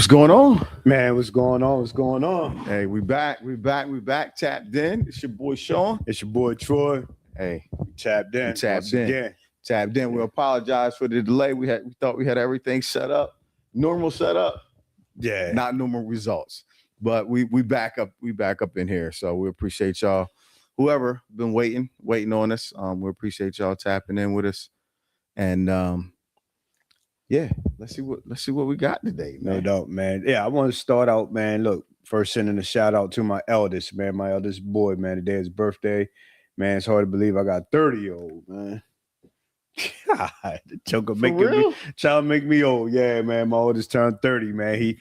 What's going on? Man, what's going on? What's going on? Hey, we back, tapped in. It's your boy Sean. It's your boy Troy. Hey, Tapped in. Tapped in. We apologize for the delay. We thought we had everything set up. Normal setup. Yeah. Not normal results. But we back up in here. So we appreciate y'all. Whoever been waiting on us. We appreciate y'all tapping in with us. And yeah, let's see what we got today, man. No doubt, man. Yeah, I want to start out, man. Look, first sending a shout out to my eldest, man. My eldest boy, man. Today is his birthday. Man, it's hard to believe I got 30-year-old, man. God, the joke of making me trying to make me old. Yeah, man. My oldest turned 30, man.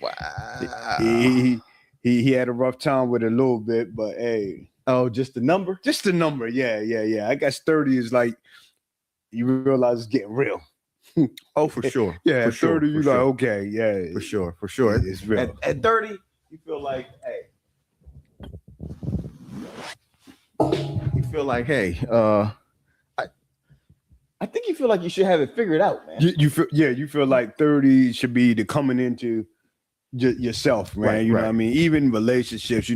He had a rough time with it a little bit, but hey. Oh, just the number? Just the number. Yeah. I guess 30 is like you realize it's getting real. Oh, for sure. Yeah, for at 30, you're like, okay, yeah. For sure. It's real. At 30, you feel like, hey, I think you feel like you should have it figured out, man. You feel like 30 should be the coming into yourself, man. Right, you know what I mean? Even relationships,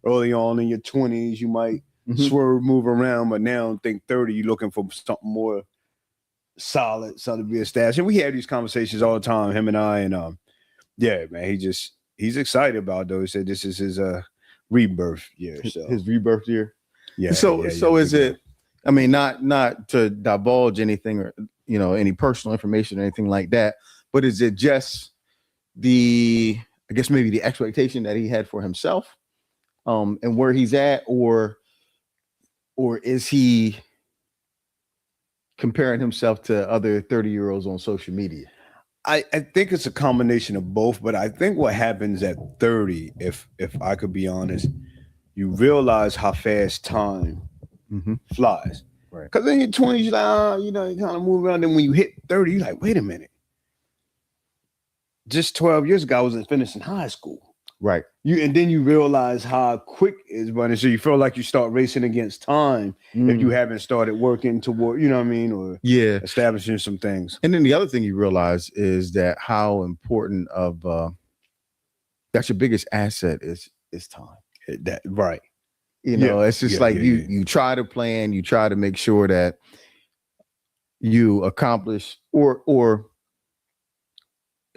early on in your 20s, you might swerve, move around, but now I think 30, you're looking for something more solid, something to be established. And we have these conversations all the time, him and I, and yeah, man, he's excited about those. He said this is his rebirth year. So his rebirth year. Yeah. So is it? I mean, not to divulge anything or any personal information or anything like that, but is it just I guess maybe the expectation that he had for himself, and where he's at, or is he comparing himself to other 30-year-olds on social media? I think it's a combination of both, but I think what happens at 30, if I could be honest, you realize how fast time flies. Right. Because in your 20s, you're like, you kind of move around. Then when you hit 30, you're like, wait a minute. Just 12 years ago, I was finishing high school. Right. And then you realize how quick it's running. So you feel like you start racing against time if you haven't started working toward, or establishing some things. And then the other thing you realize is that how important of that's your biggest asset is time. Right. It's just you try to plan, you try to make sure that you accomplish or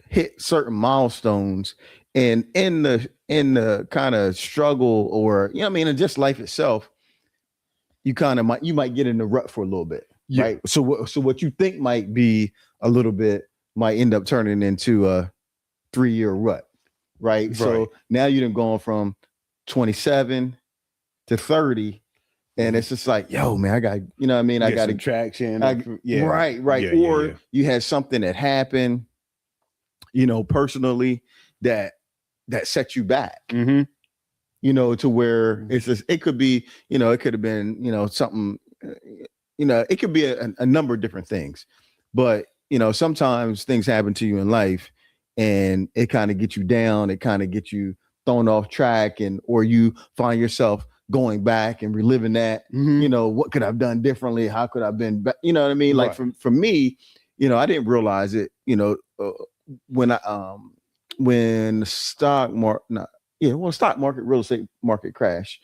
hit certain milestones. And in the kind of struggle, or and just life itself, you might get in the rut for a little bit, right? So what you think might be a little bit might end up turning into a 3-year rut, right? So now you're going from 27 to 30, and it's just like, yo, man, I got, I got some traction, right. You had something that happened, personally that set you back, to where it's just, it could be, it could have been, something, it could be a number of different things, but, sometimes things happen to you in life and it kind of gets you down. It kind of gets you thrown off track, or you find yourself going back and reliving that, what could I've done differently? How could I've been, you know what I mean? Like for me, I didn't realize it, when the stock market, real estate market crash.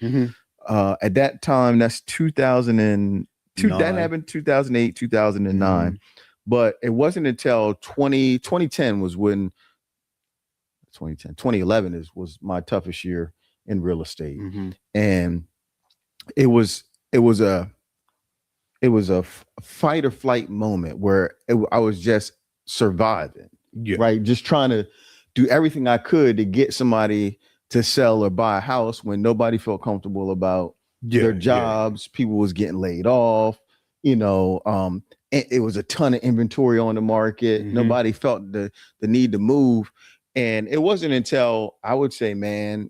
At that time, that's 2002. That happened 2008, 2009. But it wasn't until 2010 was when 2011 was my toughest year in real estate. And it was a fight or flight moment where I was just surviving, right? Just trying to do everything I could to get somebody to sell or buy a house when nobody felt comfortable about their jobs. People was getting laid off, and it was a ton of inventory on the market. Nobody felt the need to move. And it wasn't until, I would say, man,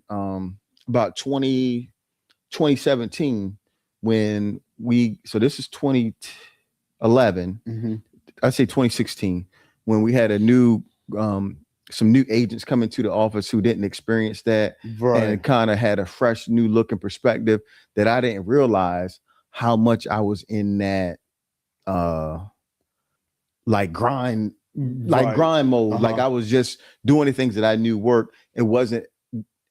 about 2017 when so this is 2011, I'd say 2016, when we had some new agents come into the office who didn't experience that, and kind of had a fresh new look and perspective that I didn't realize how much I was in that like grind like grind mode. Like I was just doing the things that I knew worked. It wasn't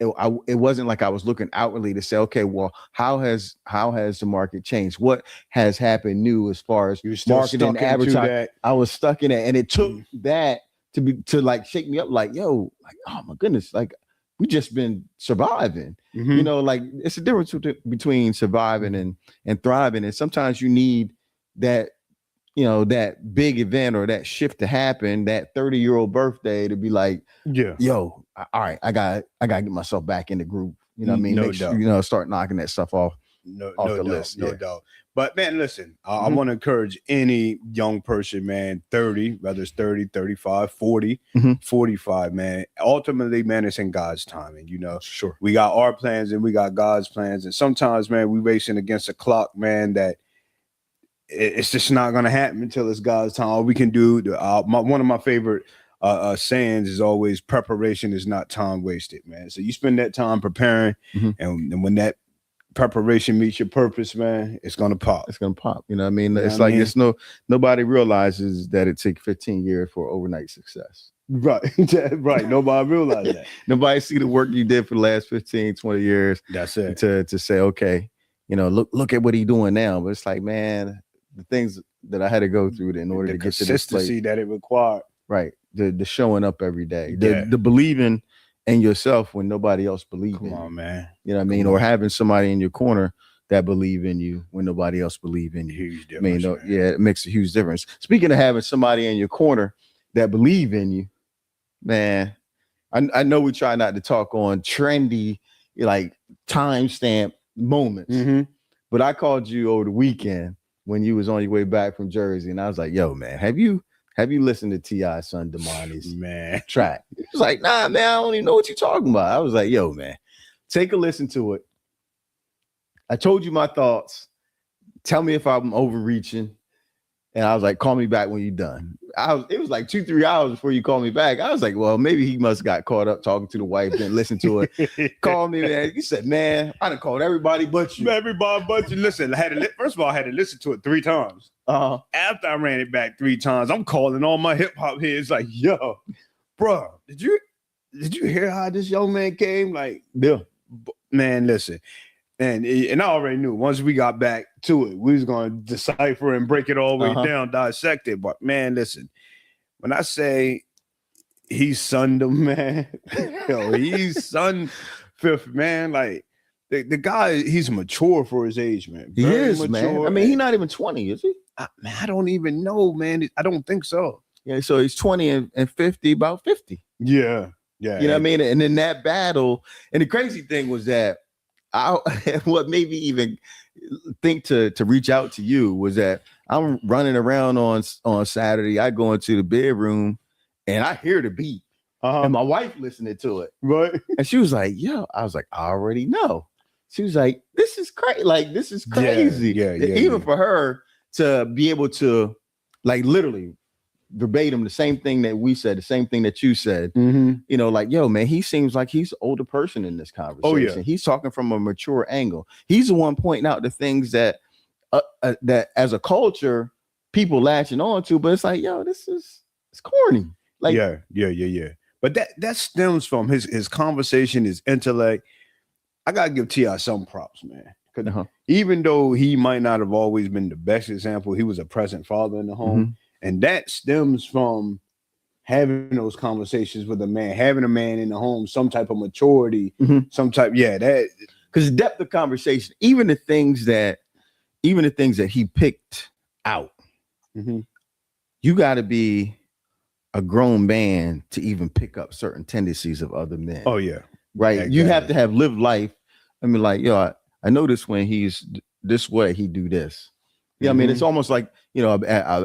like I was looking outwardly to say, okay, well, how has the market changed? What has happened new as far as marketing and advertising? I was stuck in it, and it took that to like shake me up. Like, yo, like, oh my goodness, like we just been surviving. You know, like it's a difference between surviving and thriving, and sometimes you need that. You know, that big event or that shift to happen, that 30-year-old birthday to be like, yo, all right, I got to get myself back in the group. You know what I mean? No doubt. You know, start knocking that stuff off the list. No doubt. But man, listen, I want to encourage any young person, man, 30, whether it's 30, 35, 40, 45, man. Ultimately, man, it's in God's timing, you know. Sure. We got our plans and we got God's plans. And sometimes, man, we racing against a clock, man, that it's just not going to happen until it's God's time. All we can do, one of my favorite sayings is always preparation is not time wasted, man. So you spend that time preparing, and when that preparation meets your purpose, man, it's going to pop. It's going to pop. You know what I mean? It's like it's nobody realizes that it takes 15 years for overnight success. Right. Right. Nobody realized that. Nobody see the work you did for the last 15, 20 years. That's it. To say, okay, you know, look at what he's doing now. But it's like, man, the things that I had to go through in order to get to this place. Consistency that it required. Right. The showing up every day. The believing in yourself when nobody else believes in you. Come on, man. You know what I mean? Or having somebody in your corner that believe in you when nobody else believe in you. Huge difference. I mean, it makes a huge difference. Speaking of having somebody in your corner that believe in you, man, I know we try not to talk on trendy, like timestamp moments, but I called you over the weekend when you was on your way back from Jersey, and I was like, yo, man, have you listened to T.I.'s son Damani's track? He was like, nah, man, I don't even know what you're talking about. I was like, yo, man, take a listen to it. I told you my thoughts. Tell me if I'm overreaching. And I was like, call me back when you're done. It was like 2-3 hours before you called me back. I was like, well, maybe he must got caught up talking to the wife, didn't listen to it. Call me, man. You said, man, I done called everybody but you. Everybody but you. Listen, first of all, I had to listen to it 3 times. After I ran it back 3 times, I'm calling all my hip hop heads like, yo, bro, did you hear how this young man came? Like, yeah, man, listen. And I already knew once we got back to it, we was going to decipher and break it all the way down, dissect it. But man, listen, when I say he's sunned him, man, yo, he's son fifth, man. Like the guy, he's mature for his age, man. He is, mature, man. I mean, he's not even 20, is he? Man, I don't even know, man. I don't think so. Yeah, so he's 20 and 50, about 50. Yeah. You know what I mean? And in that battle, and the crazy thing was that what made me even think to reach out to you was that I'm running around on Saturday. I go into the bedroom and I hear the beat, and my wife listening to it, right? And she was like, "Yo," I was like, "I already know." She was like, "This is crazy! Like this is crazy." Yeah. Even for her to be able to, like, literally verbatim the same thing that we said, the same thing that you said, you know, like, yo, man, he seems like he's an older person in this conversation. Oh, yeah. He's talking from a mature angle. He's the one pointing out the things that that as a culture people latching on to, but it's like, yo, it's corny. Like, yeah. But that stems from his conversation, his intellect. I gotta give T.I. some props, man. Even though he might not have always been the best example, he was a present father in the home. And that stems from having those conversations with a man, having a man in the home, some type of maturity, that because depth of conversation, even the things that he picked out, you got to be a grown man to even pick up certain tendencies of other men. Oh yeah, right. Exactly. You have to have lived life. I mean, like, yo, I notice when he's this way, he do this. Yeah, I mean, it's almost like, you know,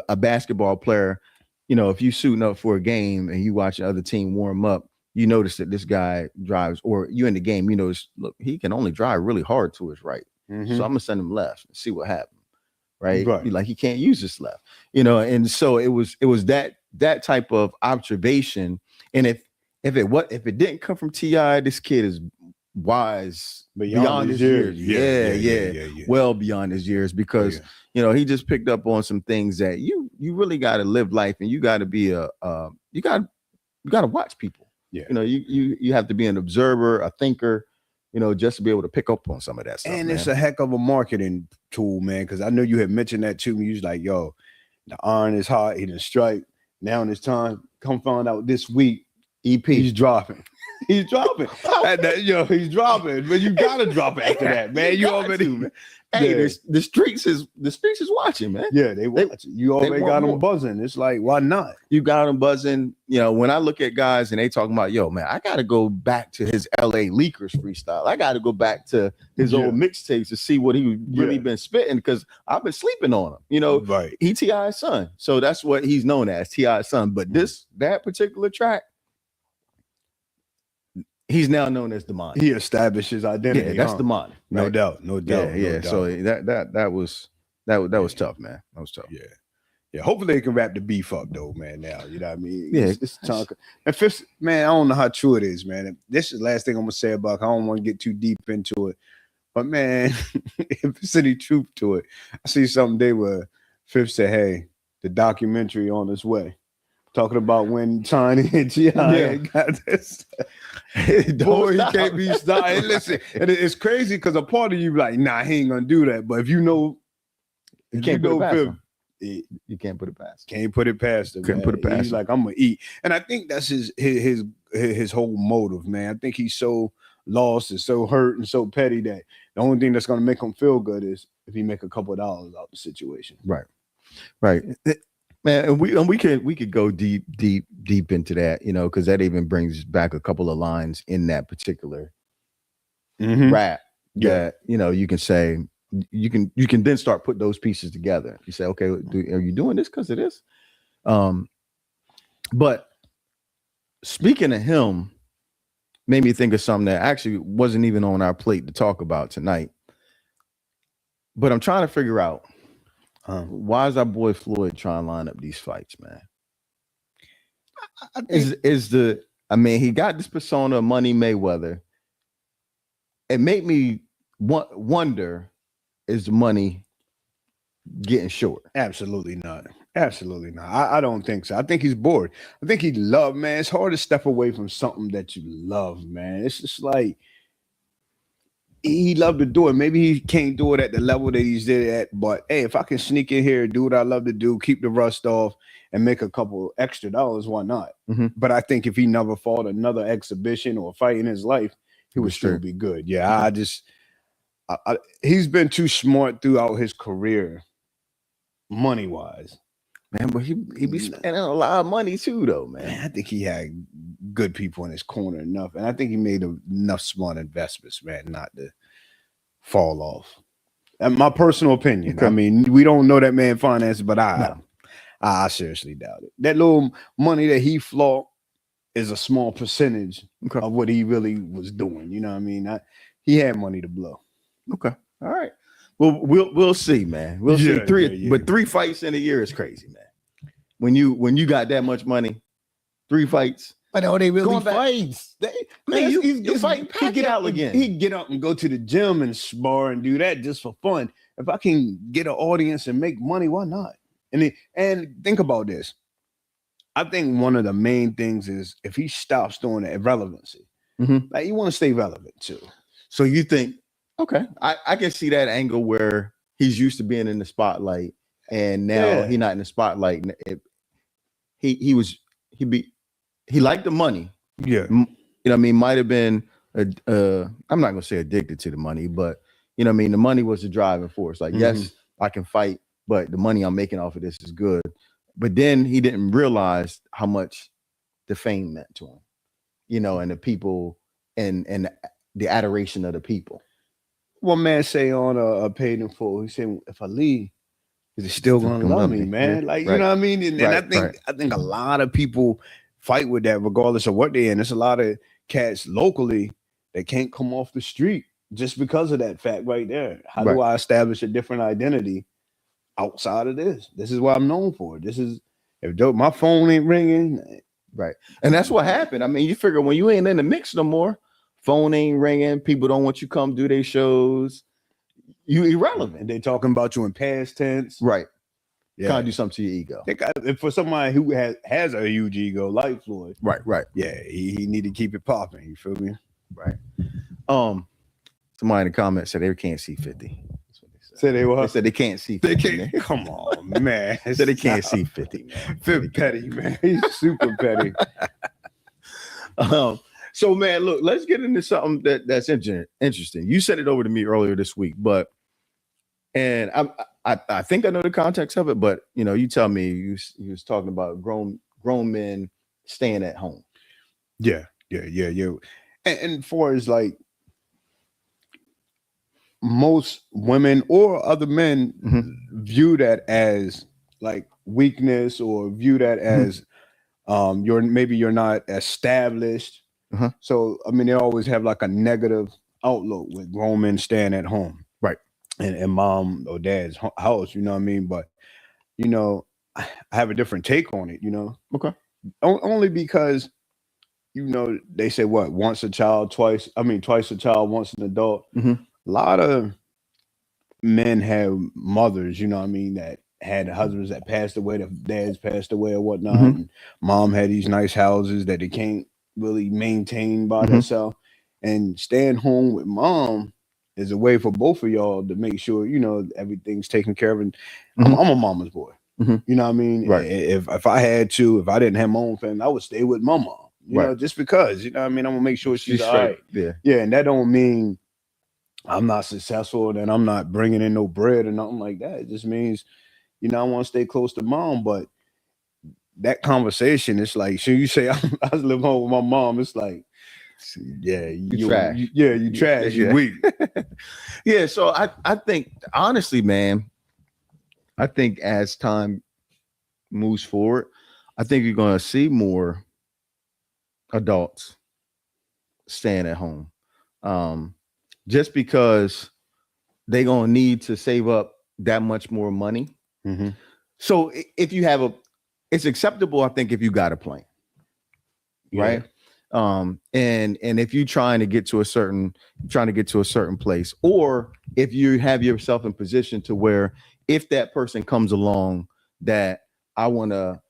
a basketball player, you know, if you suiting up for a game and you watch the other team warm up, you notice that this guy drives, or you in the game, you notice, look, he can only drive really hard to his right. So I'm gonna send him left and see what happens. Right. Like he can't use his left, you know, and so it was that type of observation. And if it didn't come from T.I., this kid is wise beyond his years. Yeah. Well beyond his years, because he just picked up on some things that you really got to live life, and you got to be you got to watch people. Yeah. You have to be an observer, a thinker, just to be able to pick up on some of that stuff. And man. It's a heck of a marketing tool, man, because I know you had mentioned that to me. You was like, yo, the iron is hot, he done strike. Now it's time. Come find out this week, EP, he's dropping. He's dropping. He's dropping. But you gotta drop after that, man. You already, man. Hey, the streets is watching, man. Yeah, they watch it. You already got them buzzing. It's like, why not? You got them buzzing. When I look at guys and they talking about, yo, man, I got to go back to his LA Leakers freestyle. I got to go back to his old mixtapes to see what he really been spitting, because I've been sleeping on him. Right. He T.I.'s son. So that's what he's known as, T.I.'s son. But that particular track, he's now known as Demonic. He established his identity. Yeah, that's Demonic. Right? No doubt. Yeah. So that was tough, man. That was tough. Yeah. Hopefully they can wrap the beef up though, man. Now, you know what I mean? Yeah. It's time. And fifth, man, I don't know how true it is, man. This is the last thing I'm gonna say about it. I don't want to get too deep into it. But man, if there's any truth to it, I see something today where Fifth said, hey, the documentary on its way. Talking about when Tiny and G.I. got this. Boy, he can't be stopped. And listen, and it's crazy because a part of you like, nah, he ain't gonna do that. But if you know, you can't put it past him. You can't put it past him. Can't put it past him. Couldn't put it past him. He's like, I'm gonna eat. And I think that's his whole motive, man. I think he's so lost and so hurt and so petty that the only thing that's gonna make him feel good is if he make a couple of dollars out the situation. Right. Man, and we could go deep into that, because that even brings back a couple of lines in that particular rap that you can say, you can then start put those pieces together. You say, okay, are you doing this because of this? But speaking of him, made me think of something that actually wasn't even on our plate to talk about tonight. But I'm trying to figure out. Why is our boy Floyd trying to line up these fights, man? He got this persona of Money Mayweather. It made me wonder, is the money getting short? Absolutely not. I don't think so. I think he's bored. I think he loved, man. It's hard to step away from something that you love, man. It's just like, he loved to do it. Maybe he can't do it at the level that he's did at, but hey, if I can sneak in here, do what I love to do, keep the rust off, and make a couple extra dollars, why not? But I think if he never fought another exhibition or fight in his life, he would still be good. Yeah, he's been too smart throughout his career, money wise. Man, but he be spending a lot of money too, though, man. I think he had good people in his corner enough, and I think he made enough smart investments, man, not to fall off. And my personal opinion. Okay. I mean, we don't know that man finances, but I seriously doubt it. That little money that he flaunt is a small percentage of what he really was doing. You know what I mean? He had money to blow. Okay, all right. Well, we'll see, man. We'll see. But 3 fights in a year is crazy, man. When you got that much money, 3 fights. But are they really fights? He's fighting Pacquiao again. He get up and go to the gym and spar and do that just for fun. If I can get an audience and make money, why not? And think about this. I think one of the main things is if he stops doing that irrelevancy, like you want to stay relevant too. So you think, okay, I can see that angle where he's used to being in the spotlight and now he's not in the spotlight. He liked the money. Yeah. You know what I mean? Might have been, I'm not going to say addicted to the money, but you know what I mean? The money was the driving force. Like, yes, I can fight, but the money I'm making off of this is good. But then he didn't realize how much the fame meant to him, and the people and the adoration of the people. One man say on a Paid in Full, he said, if I leave, is it still gonna love me, man? Yeah. Like, you know what I mean? And I think a lot of people fight with that regardless of what they're in. There's a lot of cats locally that can't come off the street just because of that fact right there. How do I establish a different identity outside of this? This is what I'm known for. This is, if my phone ain't ringing. Right. And that's what happened. I mean, you figure when you ain't in the mix no more, phone ain't ringing, people don't want you to come do their shows, you irrelevant. And they talking about you in past tense. Right. Yeah. Kind of do something to your ego. For somebody who has a huge ego like Floyd. Right. Yeah, he need to keep it popping. You feel me? Right. Somebody in the comments said they can't see 50. That's what they said. Say they what? They said they can't see 50. They can't. Come on, man. They said they can't see 50, man. Fifth petty, man. He's super petty. So, man, look, let's get into something that's interesting. You sent it over to me earlier this week, and I think I know the context of it, but you tell me you was talking about grown men staying at home. Yeah. And for as like most women or other men view that as like weakness, or view that as you're not established. So I mean, they always have like a negative outlook with grown men staying at home, right? And mom or dad's house, you know what I mean? But I have a different take on it, Okay. Only because they say what, once a child, twice a child, once an adult. A lot of men have mothers, that had husbands that passed away, the dads passed away or whatnot, and mom had these nice houses that they can't really maintain by themselves. And staying home with mom is a way for both of y'all to make sure everything's taken care of. And I'm a mama's boy. You know what I mean? Right. If I didn't have my own family, I would stay with my mom. Just because, I'm gonna make sure she's all right. Yeah, and that don't mean I'm not successful and I'm not bringing in no bread or nothing like that. It just means, I want to stay close to mom. But that conversation, it's like, so you say I live home with my mom, it's like, yeah, you trash. You trash. You weak. Yeah. So I think, honestly, man, I think as time moves forward, I think you're going to see more adults staying at home, just because they're going to need to save up that much more money. So if you have it's acceptable, I think, if you got a plan, right? And if you're trying to get to a certain place, or if you have yourself in position to where, if that person comes along that I want to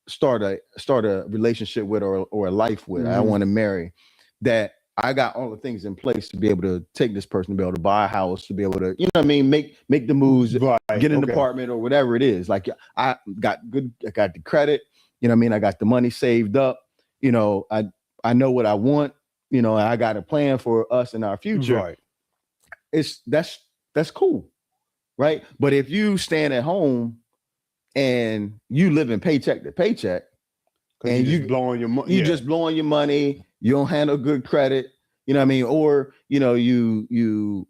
start a relationship with, or a life with, I want to marry, that I got all the things in place to be able to take this person, to be able to buy a house, to be able to, make the moves, get an apartment or whatever it is. Like, I got the credit, I got the money saved up, I know what I want, I got a plan for us in our future. Right. That's cool. Right. But if you stand at home and you live in paycheck to paycheck, and you blowing your money, just blowing your money, you don't handle good credit, or you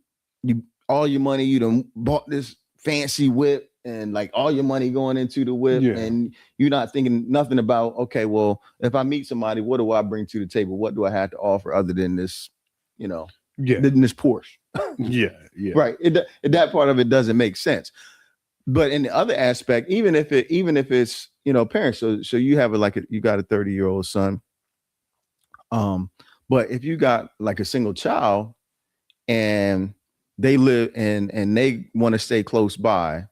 all your money, you done bought this fancy whip, and like all your money going into the whip, and you're not thinking nothing about, okay, well, if I meet somebody, what do I bring to the table? What do I have to offer other than this, than this Porsche? Right. That part of it doesn't make sense. But in the other aspect, even if it's parents, so you have you got a 30-year-old son, but if you got like a single child and they live and they want to stay close by,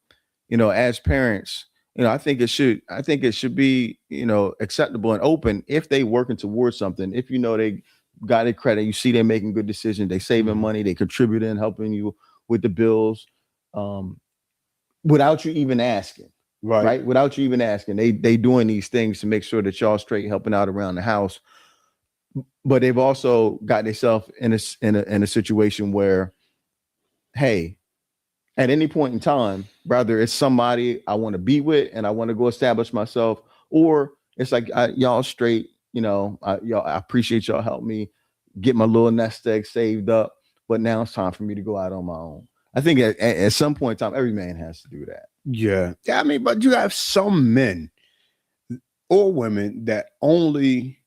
as parents, I think it should be acceptable and open if they working towards something. If they got it credit, you see they're making good decisions, they saving money, they contributing, helping you with the bills, without you even asking, right? Without you even asking, they doing these things to make sure that y'all straight, helping out around the house. But they've also got themselves in a situation where, hey, at any point in time, whether it's somebody I want to be with and I want to go establish myself, or it's like, y'all straight, I appreciate y'all help me get my little nest egg saved up, but now it's time for me to go out on my own. I think at some point in time, every man has to do that. Yeah. I mean, but you have some men or women that only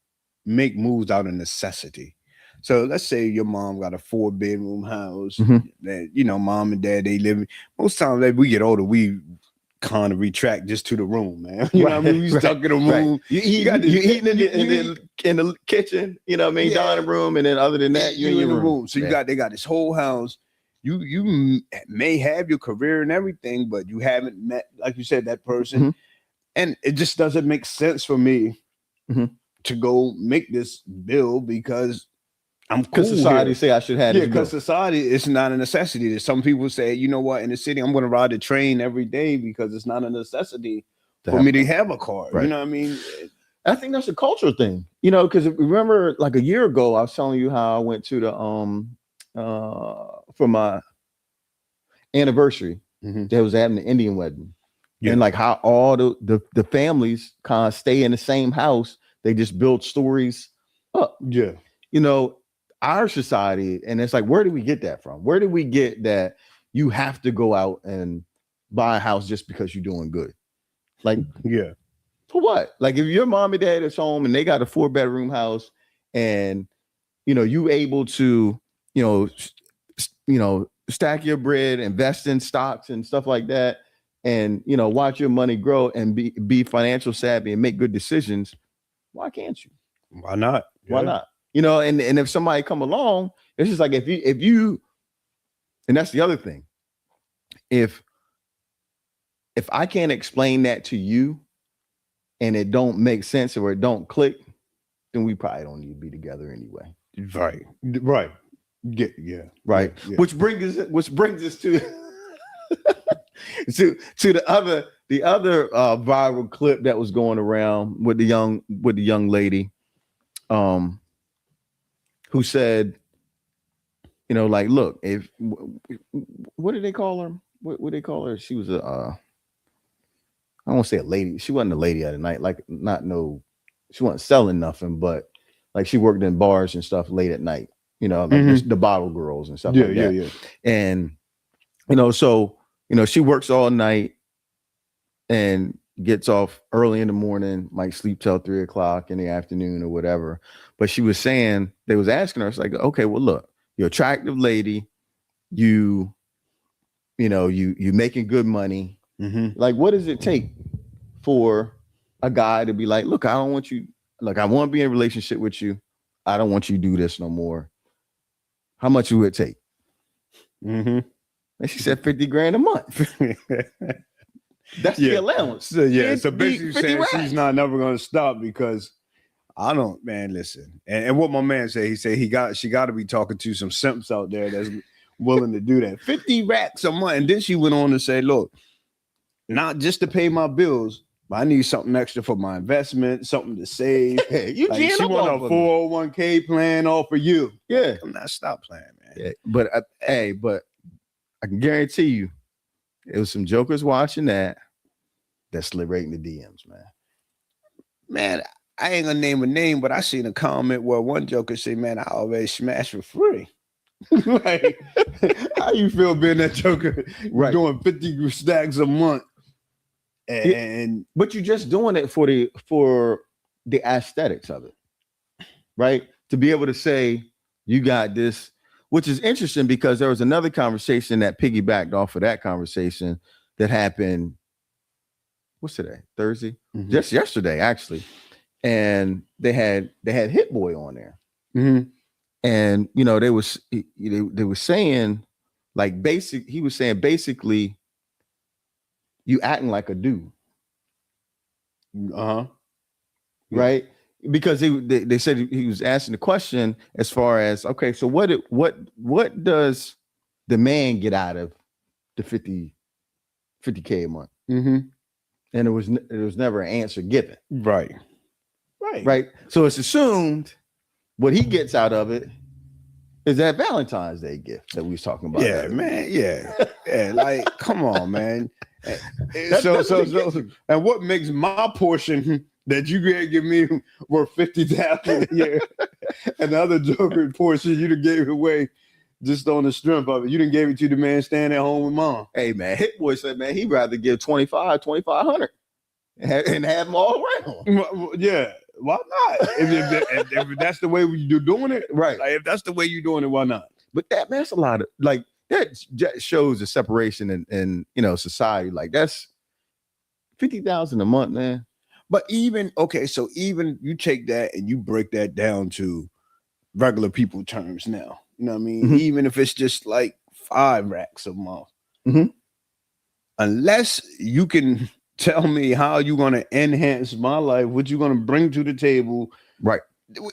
make moves out of necessity. So let's say your mom got a 4-bedroom house that, mom and dad, they live. Most times that we get older, we kind of retract just to the room, man. You know what I mean? We stuck in the room. Right. You eating in the kitchen, you know what I mean? Yeah. Dining room, and then other than that, you're in your room. So they got this whole house. You may have your career and everything, but you haven't met, like you said, that person. And it just doesn't make sense for me to go make this bill because I'm cool. Because society say I should have this bill. Because society, it's not a necessity. Some people say, you know what, in the city, I'm going to ride the train every day because it's not a necessity for me to have a car. Right. You know what I mean? I think that's a cultural thing, you know, because remember like a year ago, I was telling you how I went to the, for my anniversary, that was having the Indian wedding. Yeah. And like how all the families kind of stay in the same house. They just build stories up. Yeah. You know, our society, and it's like, where do we get that from? Where do we get that you have to go out and buy a house just because you're doing good? Like, yeah. For what? Like if your mom and dad is home and they got a 4-bedroom house and, you know, you able to, you know, stack your bread, invest in stocks and stuff like that, and, you know, watch your money grow and be financial savvy and make good decisions. Why can't you? Why not? Yeah. Why not? You know, and if somebody come along, it's just like if you, and that's the other thing. If I can't explain that to you and it don't make sense or it don't click, then we probably don't need to be together anyway. Right. Right. Yeah. Right. Yeah. Which brings us to to the other viral clip that was going around with the young lady who said, you know, like, look, if what did they call her? What did they call her? She was a I don't want to say a lady. She wasn't a lady at the night, like she wasn't selling nothing, but like she worked in bars and stuff late at night, you know, like the bottle girls and stuff like that. Yeah. And you know, so you know, she works all night and gets off early in the morning, might sleep till 3 o'clock in the afternoon or whatever. But she was saying, they was asking her, it's like, okay, well, look, you're an attractive lady, you making good money. Like, what does it take for a guy to be like, look, I don't want you, like, I want to be in a relationship with you. I don't want you to do this no more. How much would it take? And she said 50 grand a month. That's the allowance. So basically saying she's not never going to stop because I don't, man, listen. And what my man said, he said she got to be talking to some simps out there that's willing to do that. 50 racks a month. And then she went on to say, look, not just to pay my bills, but I need something extra for my investment, something to save. Hey, she want a 401k plan all for you. Yeah. I'm not stop playing, man. Yeah. But I can guarantee you, it was some jokers watching that slid right in the DMs, man. Man, I ain't gonna name a name, but I seen a comment where one joker said, man, I always smash for free. Like, how you feel being that joker doing 50 stacks a month? But you're just doing it for the aesthetics of it, right? To be able to say you got this, which is interesting because there was another conversation that piggybacked off of that conversation that happened. What's today? Thursday? Just yesterday, actually. And they had Hit Boy on there. And you know, they were saying like he was saying basically you acting like a dude. Right? Because they said he was asking the question as far as, okay, so what does the man get out of the 50K a month? And it was never an answer given. Right. So it's assumed what he gets out of it is that Valentine's Day gift that we was talking about. Yeah, man. Yeah. Like, come on, man. So, and what makes my portion that you gonna give me worth 50,000 a year, and the other joker portion you done gave away just on the strength of it. You done gave it to the man staying at home with mom. Hey, man, Hit Boy said, man, he'd rather give 2,500 and have them all around. Yeah, why not? If that's the way you're doing it, right? Like, if that's the way you're doing it, why not? But that's a lot of, like, that shows the separation in you know, society. Like, that's, $50,000 a month, man. But even okay, so even you take that and you break that down to regular people terms now. You know what I mean? Mhm. Even if it's just like 5 racks a month, Mhm. unless you can tell me how you're gonna enhance my life, what you're gonna bring to the table, Right.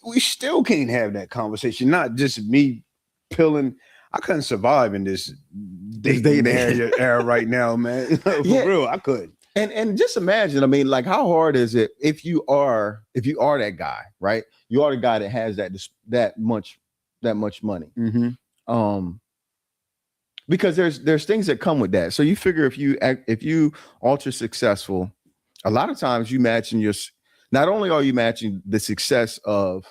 we still can't have that conversation. Not just me pilling. I couldn't survive in this dating era right now, man. For Yeah. real, I couldn't. And just imagine, I mean, like, how hard is it if you are that guy, right? You are the guy that has that much money. Because there's things that come with that. So you figure if you ultra successful, a lot of times you matching not only are you matching the success of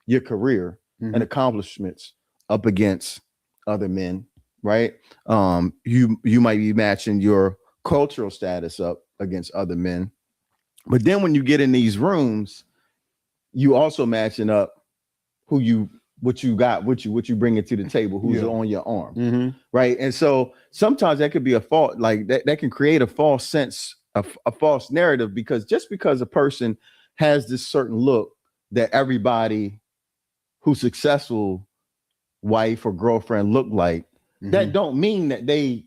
your career and accomplishments up against other men, right? You might be matching your cultural status up against other men. But then when you get in these rooms, you also matching up what you bring to the table, who's on your arm, right? And so sometimes that could be a fault, like that can create a false sense of a false narrative, because just because a person has this certain look that everybody who's successful wife or girlfriend look like, that don't mean that they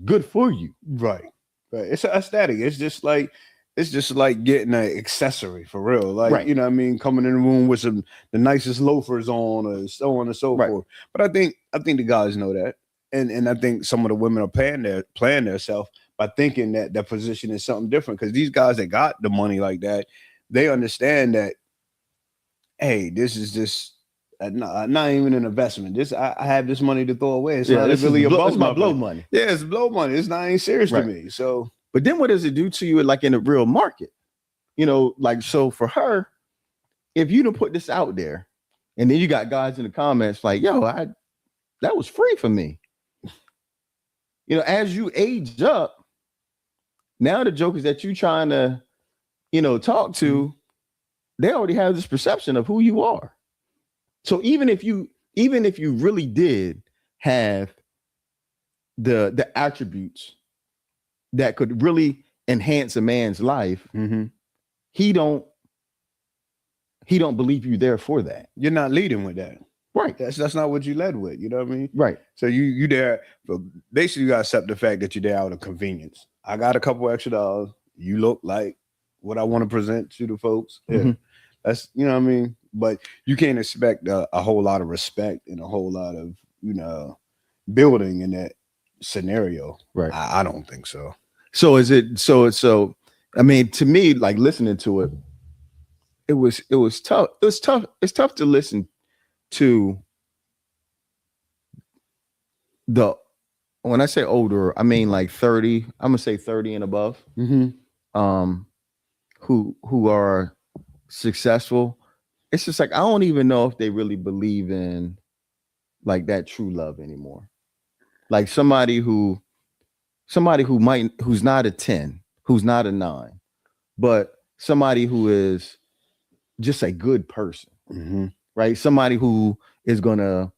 good for you. Right. It's aesthetic. It's just like getting an accessory for real. Like, Right. you know what I mean? Coming in the room with the nicest loafers on, or so on and so forth. But I think the guys know that. And I think some of the women are playing themselves by thinking that their position is something different. Because these guys that got the money like that, they understand that, hey, this is just not even an investment. I have this money to throw away. It's not really it's my blow money. Yeah, it's blow money. It's not even serious to me. So, but then what does it do to you, like in the real market? You know, like, so for her, if you don't put this out there, and then you got guys in the comments like, yo, that was free for me. You know, as you age up, now the jokers that you trying to, talk to, they already have this perception of who you are. So even if you really did have the attributes that could really enhance a man's life, he don't believe you there for that. You're not leading with that. Right. That's not what you led with. You know what I mean? Right. So you there, but basically you gotta accept the fact that you're there out of convenience. I got a couple extra dollars. You look like what I want to present to the folks. Yeah. That's, you know what I mean? But you can't expect a whole lot of respect and a whole lot of, building in that scenario. Right. I don't think so. So I mean, to me, like, listening to it, it was tough. It was tough. It's tough to listen to when I say older, I mean like 30, I'm gonna say 30 and above, who are successful. It's just like, I don't even know if they really believe in like that true love anymore. Like somebody who's not a 10, who's not a 9, but somebody who is just a good person, right? Somebody who is gonna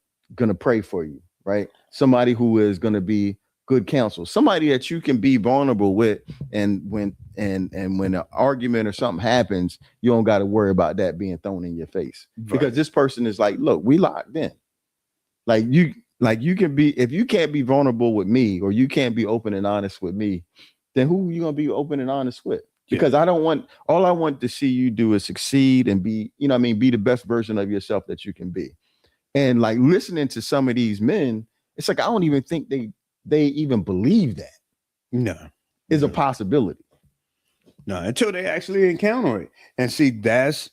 pray for you, right? Somebody who is gonna be good counsel, somebody that you can be vulnerable with, and when an argument or something happens, you don't got to worry about that being thrown in your face, because this person is like, look, we locked in. Like you can be, if you can't be vulnerable with me, or you can't be open and honest with me, then who are you gonna be open and honest with? Because all I want to see you do is succeed and be, be the best version of yourself that you can be. And like, listening to some of these men, it's like, I don't even think they even believe that. No, is a possibility. No, until they actually encounter it. And see, that's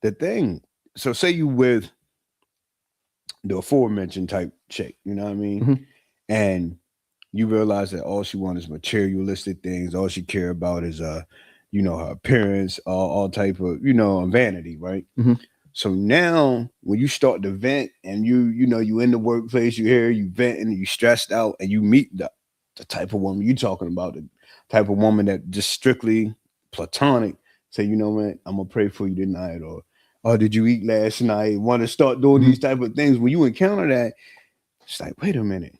the thing. So say you with the aforementioned type chick, you know what I mean? And you realize that all she wants is materialistic things. All she care about is her appearance, all type of, vanity, right? So now when you start to vent, and you in the workplace, you vent and you stressed out, and you meet the type of woman you talking about, the type of woman that just strictly platonic, say, man, I'm gonna pray for you tonight, or did you eat last night? Want to start doing these type of things. When you encounter that, it's like, wait a minute.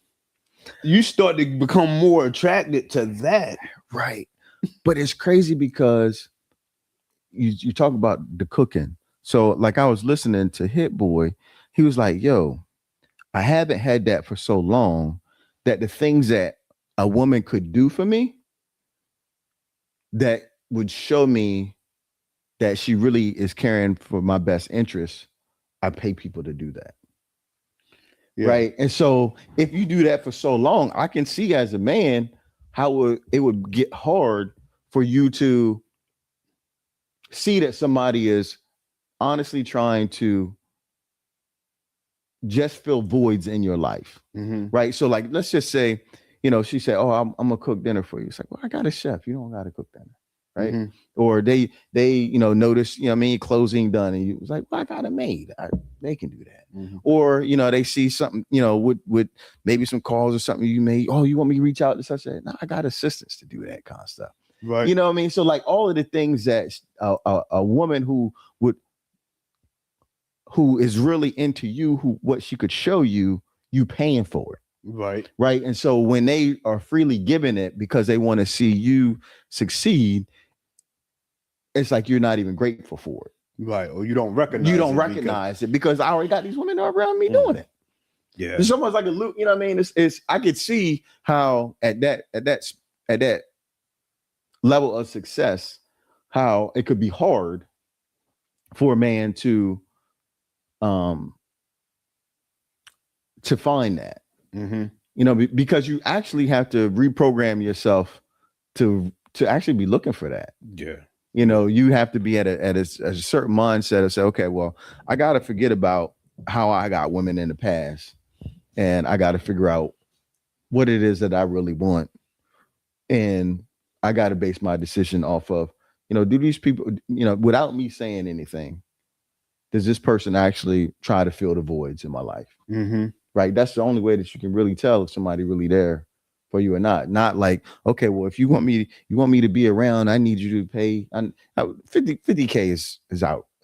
You start to become more attracted to that. Right. But it's crazy because you talk about the cooking. So like I was listening to Hit Boy, he was like, yo, I haven't had that for so long that the things that a woman could do for me that would show me that she really is caring for my best interest, I pay people to do that. Yeah. Right. And so if you do that for so long, I can see as a man how it would get hard for you to see that somebody is honestly trying to just fill voids in your life. Right. So like, let's just say, she said, oh, I'm gonna cook dinner for you. It's like, well, I got a chef. You don't got to cook dinner. Right. Or they notice, closing done. And you was like, well, I got a maid. They can do that. Or, they see something, with maybe some calls or something you made. Oh, you want me to reach out to such a, no, I got assistants to do that kind of stuff. Right. You know what I mean? So like all of the things that a woman who is really into you, what she could show you, you paying for it. Right. Right. And so when they are freely giving it because they want to see you succeed, it's like you're not even grateful for it. Right. Or you don't recognize it because I already got these women around me doing it. Yeah. It's almost like a loop, you know what I mean? It's I could see how at that level of success, how it could be hard for a man to find that. Because you actually have to reprogram yourself to actually be looking for that. Yeah. You have to be at a certain mindset of say, okay, well, I got to forget about how I got women in the past, and I got to figure out what it is that I really want, and I got to base my decision off of, do these people, without me saying anything, does this person actually try to fill the voids in my life? Right. That's the only way that you can really tell if somebody really there for you or not. Not like, okay, well, if you want me to be around, I need you to pay 50K is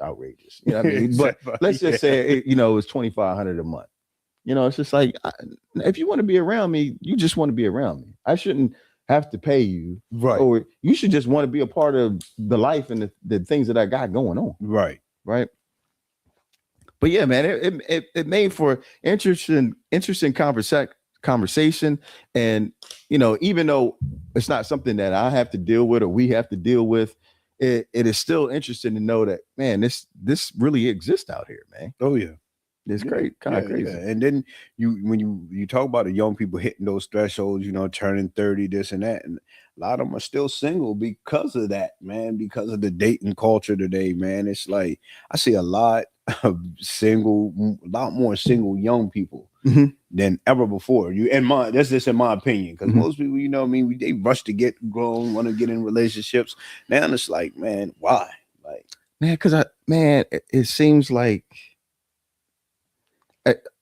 outrageous. You know what I mean? But let's just say it's $2,500 a month. It's just like, if you want to be around me, you just want to be around me. I shouldn't have to pay you. Right. Or you should just want to be a part of the life and the things that I got going on. Right. Right. But yeah, man, it made for interesting conversation. And, even though it's not something that I have to deal with or we have to deal with, it is still interesting to know that, man, this really exists out here, man. Oh yeah. It's great, kind of crazy. Yeah. And then when you talk about the young people hitting those thresholds, turning 30, this and that, and a lot of them are still single because of that, man, because of the dating culture today, man. It's like I see a lot more single young people than ever before. That's just in my opinion, because most people, they rush to get grown, want to get in relationships. Now it's like, man, why? Like, man, because it seems like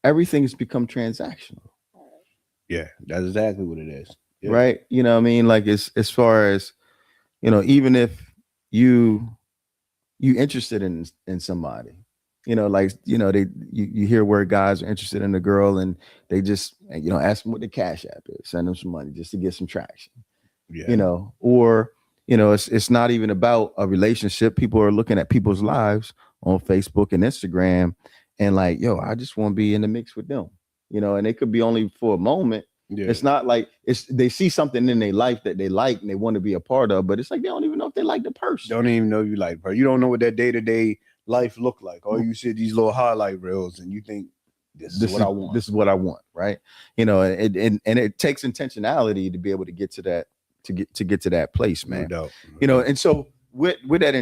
everything has become transactional. Yeah, that's exactly what it is. Yeah. Right. Like as far as, even if you interested in somebody, you hear where guys are interested in a girl and they just, ask them what the Cash App is, send them some money just to get some traction. Yeah. Or, it's not even about a relationship. People are looking at people's lives on Facebook and Instagram and like, yo, I just want to be in the mix with them, and it could be only for a moment. Yeah. It's not like they see something in their life that they like and they want to be a part of, but it's like they don't even know if they like the person. Don't even know you like her. You don't know what that day-to-day life look like. Or you see these little highlight reels and you think this is what I want. This is what I want, right? And it takes intentionality to be able to get to that, to get to that place, man. No doubt. And so with that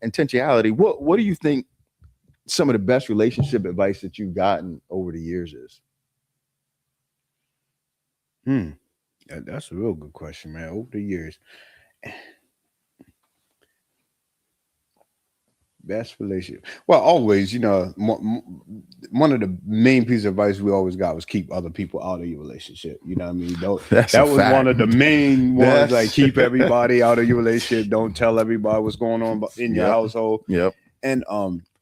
intentionality, what do you think some of the best relationship advice that you've gotten over the years is? That's a real good question, man. Over the years, best relationship. Well, always, one of the main pieces of advice we always got was keep other people out of your relationship. You know what I mean? That was one of the main ones. Like keep everybody out of your relationship. Don't tell everybody what's going on in your household. Yep. And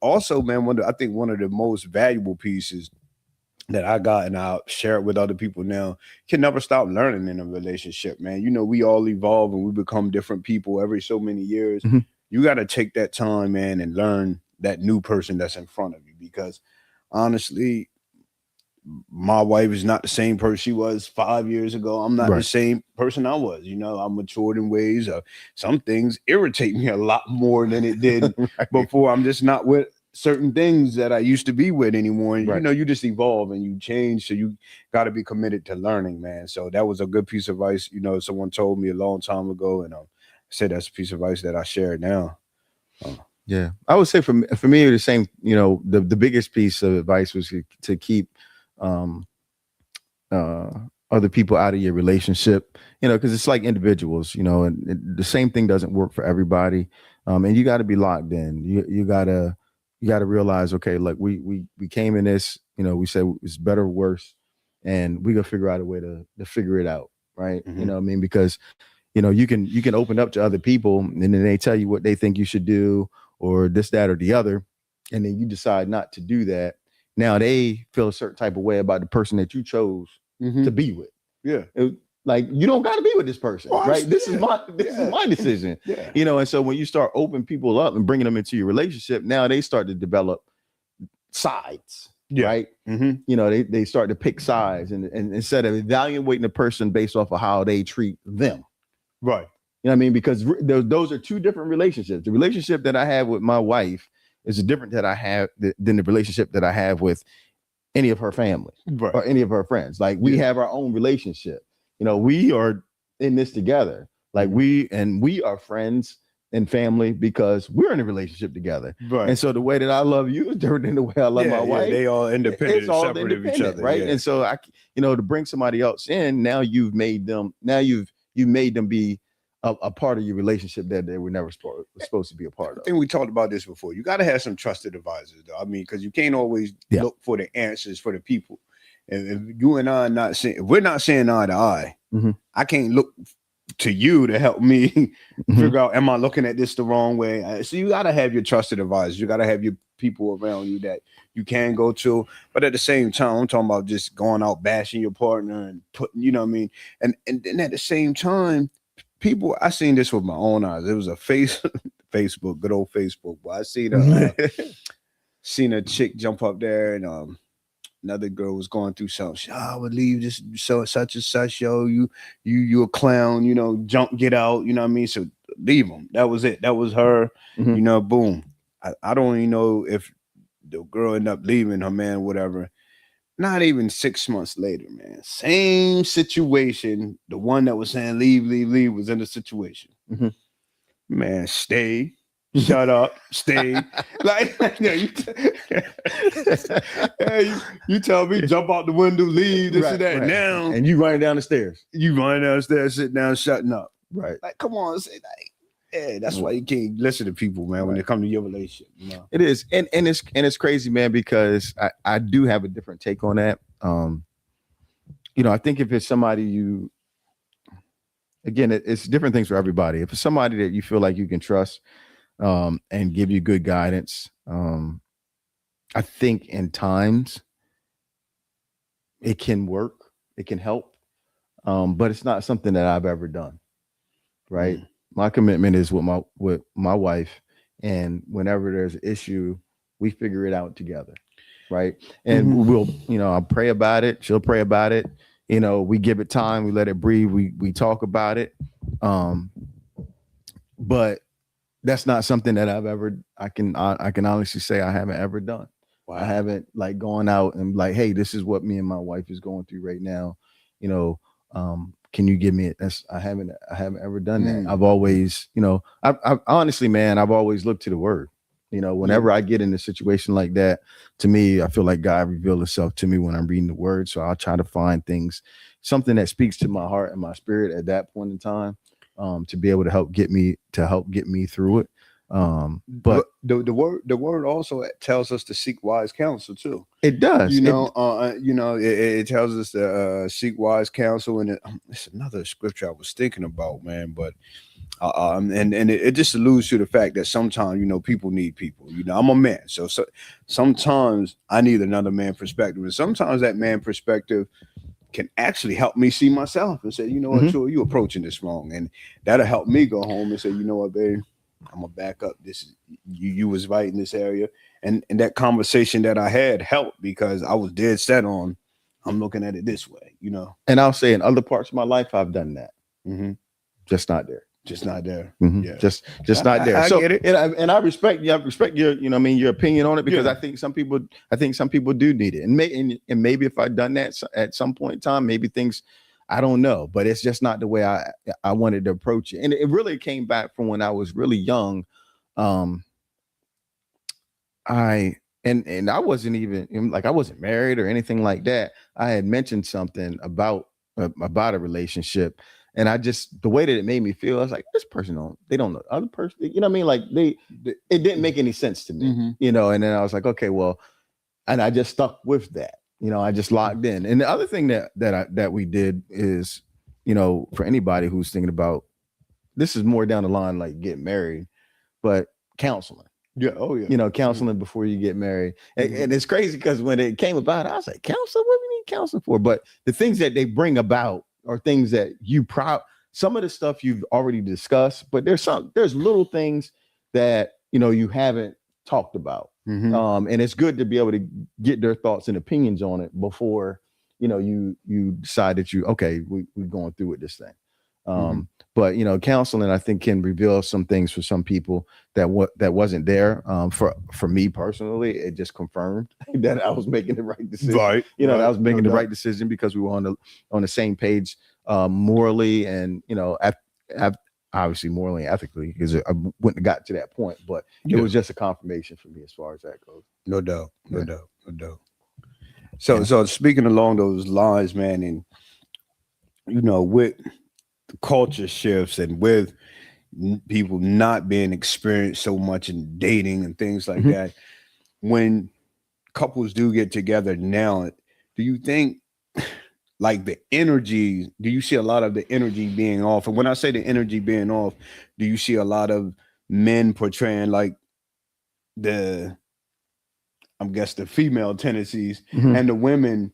also, man, I think one of the most valuable pieces that I got and I'll share it with other people now. You can never stop learning in a relationship, man. You know, we all evolve and we become different people every so many years. Mhm. You got to take that time, man, and learn that new person that's in front of you, because honestly, my wife is not the same person she was 5 years ago. I'm not the Right. same person I was. You know, I'm matured in ways. Some things irritate me a lot more than it did Right. before. I'm just not with certain things that I used to be with anymore. And, you Right. know, you just evolve and you change. So you got to be committed to learning, man. So that was a good piece of advice. You know, someone told me a long time ago, and I said that's a piece of advice that I share now. Yeah, I would say for me the same. You know, the biggest piece of advice was to keep um, uh, other people out of your relationship. You know, because it's like individuals. You know, and the same thing doesn't work for everybody. And you got to be locked in. You gotta realize, okay, look, we came in this. You know, we said it's better or worse, and we gonna figure out a way to figure it out, right? You know what I mean? Because you know, you can open up to other people and then they tell you what they think you should do or this, that, or the other. And then you decide not to do that. Now they feel a certain type of way about the person that you chose to be with. Yeah. Like, you don't got to be with this person, Oh, right? This is my decision. Yeah. You know, and so when you start opening people up and bringing them into your relationship, now they start to develop sides. Yeah. Right. You know, they start to pick sides and instead of evaluating a person based off of how they treat them. Right. You know what I mean? Because those are two different relationships. The relationship that I have with my wife is different that I have than the relationship that I have with any of her family or any of her friends. Like, we have our own relationship. You know, we are in this together. Like, we are friends and family because we're in a relationship together. Right. And so the way that I love you is different than the way I love my wife. They all independent, it's all separate of each other, right? And so to bring somebody else in, now you've made them. Now you've made them be a part of your relationship that they were never supposed to be a part of. I think we talked about this before. You got to have some trusted advisors, though. I mean, because you can't always look for the answers for the people. And if you and I if we're not saying eye to eye, I can't look to you to help me figure out, am I looking at this the wrong way? So you got to have your trusted advisors. You got to have your people around you that you can go to. But at the same time, I'm talking about just going out bashing your partner and putting, you know what I mean? And then at the same time, people, I seen this with my own eyes. It was a Facebook, good old Facebook. But I seen a chick jump up there and another girl was going through something. She, I would leave this such and such, yo. You a clown, you know, get out, you know what I mean? So leave them. That was it. That was her, you know, boom. I don't even know if the girl ended up leaving her man, whatever. Not even 6 months later, man. Same situation. The one that was saying leave was in the situation. Man, stay. Shut up, stay. Like, you tell me jump out the window, leave, this and that. Right. Now, and you running down the stairs. You running downstairs, sitting down, shutting up. Right. Like, come on, say like, yeah, that's why you can't listen to people, man, when they come to your relationship. You know? It is, and it's crazy, man, because I do have a different take on that. You know, I think if it's somebody you, again, it's different things for everybody. If it's somebody that you feel like you can trust, and give you good guidance, I think in times it can work, it can help, but it's not something that I've ever done. Right. My commitment is with my wife, and whenever there's an issue, we figure it out together. Right. And we'll, you know, I'll pray about it. She'll pray about it. You know, we give it time, we let it breathe. We talk about it. But that's not something that I can honestly say I haven't ever done. Wow. I haven't like gone out and like, hey, this is what me and my wife is going through right now. You know, can you give me it? I haven't ever done that. I've always, you know, I honestly, man, I've always looked to the word. You know, whenever I get in a situation like that, to me, I feel like God revealed himself to me when I'm reading the word. So I'll try to find something that speaks to my heart and my spirit at that point in time, to be able to help get me through it. But the word also tells us to seek wise counsel too. It does. You know, it tells us to seek wise counsel, and it's another scripture I was thinking about, man. But And it just alludes to the fact that sometimes, you know, people need people. You know, I'm a man, so sometimes I need another man perspective, and sometimes that man perspective can actually help me see myself and say, you know what, Troy, you approaching this wrong, and that'll help me go home and say, you know what, babe, I'm gonna back up. This is you was right in this area, and that conversation that I had helped because I was dead set on I'm looking at it this way, you know. And I'll say in other parts of my life I've done that, just not there. Just not there. Yeah, just not there. I so get it. And I respect your, you know, I mean, your opinion on it, because I think some people do need it, and maybe if I'd done that at some point in time, maybe things, I don't know, but it's just not the way I wanted to approach it. And it really came back from when I was really young. I wasn't even like, I wasn't married or anything like that. I had mentioned something about a relationship. And I just, the way that it made me feel, I was like, this person they don't know the other person. You know what I mean? Like it didn't make any sense to me, you know? And then I was like, okay, well, and I just stuck with that, you know, I just locked in. And the other thing that we did is, you know, for anybody who's thinking about, this is more down the line, like getting married, but counseling. Yeah. Oh yeah. You know, counseling before you get married. And it's crazy because when it came about, I was like, counseling? What do we need counseling for? But the things that they bring about are things that some of the stuff you've already discussed, but there's little things that, you know, you haven't talked about. And it's good to be able to get their thoughts and opinions on it before, you know, you decide that we're going through with this thing. But, you know, counseling, I think, can reveal some things for some people that wasn't there. For me personally, it just confirmed that I was making the right decision. Right. You know, I was making the right decision because we were on the same page morally, and, you know, obviously morally and ethically, because I wouldn't have got to that point. But it was just a confirmation for me as far as that goes. No doubt. So speaking along those lines, man, and, you know, with culture shifts and with people not being experienced so much in dating and things like that, when couples do get together now, do you think, like, the energy, do you see a lot of the energy being off? And when I say the energy being off, do you see a lot of men portraying like the female tendencies, and the women